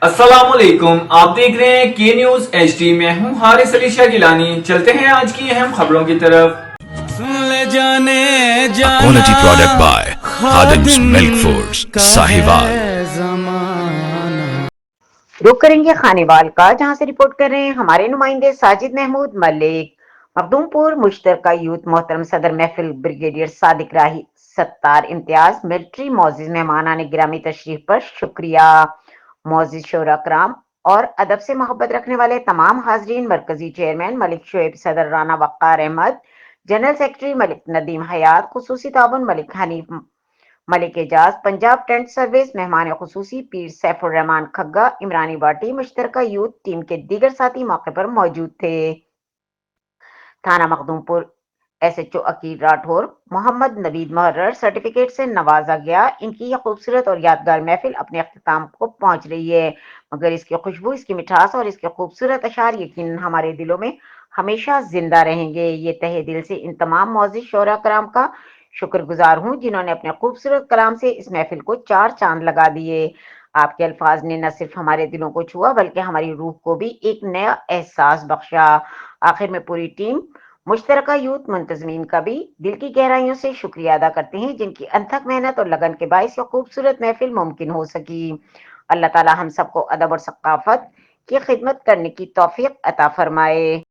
अस्सलाम वालेकुम। आप देख रहे हैं के न्यूज एचडी। मैं हूं हारिस अली शाह गिलानी। चलते हैं आज की अहम खबरों की तरफ। सुन ले जाने जाना Quality product by Khadim's Khadim Milk Foods, का Sahiwal. है जमाना। रुक करेंगे खानेवाल का, जहां से रिपोर्ट कर रहे हैं हमारे नुमाइंदे साजिद महमूद मलिक। मखदूमपुर मुश्तरका यूथ मोहतरम सदर महफिल ब्रिगेडियर सादिक राही सत्तार इम्तियाज मिलिट्री मोअज़्ज़िज़ मेहमानान गिरामी तशरीफ पर शुक्रिया। मोअज़्ज़िज़ शोरा कराम और अदब से मोहब्बत रखने वाले तमाम हाजरीन, मरकजी चेयरमैन मलिक शोएब, सदर राना वक़ार अहमद, जनरल सेक्रेटरी मलिक नदीम हयात, खुसूसी ताउन मलिक हनीफ मलिक एजाज, पंजाब टेंट सर्विस, मेहमान खुसूसी पीर सैफुर रहमान खग्गा, इमरानी बाटी, मुश्तरका यूथ टीम के दीगर साथी मौके पर मौजूद थे। थाना मखदूमपुर एसएचओ अकील राठौर मोहम्मद नवीद मुहर्रर सर्टिफिकेट से नवाजा गया। इनकी यह खूबसूरत और यादगार महफिल अपने अख्ताम को पहुंच रही है, मगर इसकी खुशबू, इसकी मिठास और इसके खूबसूरत अशार यकीनन हमारे दिलों में हमेशा जिंदा रहेंगे। ये तहे दिल से इन तमाम मोअज़्ज़िज़ शोरा कराम का शुक्रगुजार हूँ जिन्होंने अपने खूबसूरत कलाम से इस महफिल को चार चांद लगा दिए। आपके अल्फाज ने न सिर्फ हमारे दिलों को छुआ बल्कि हमारी रूह को भी एक नया एहसास बख्शा। आखिर में पूरी टीम मुश्तरका यूथ मुंतजमीन का भी दिल की गहराइयों से शुक्रिया अदा करते हैं, जिनकी अनथक मेहनत और लगन के बायस यह खूबसूरत महफिल मुमकिन हो सकी। अल्लाह ताला हम सबको अदब और सकाफत की खिदमत करने की तौफीक अता फरमाए।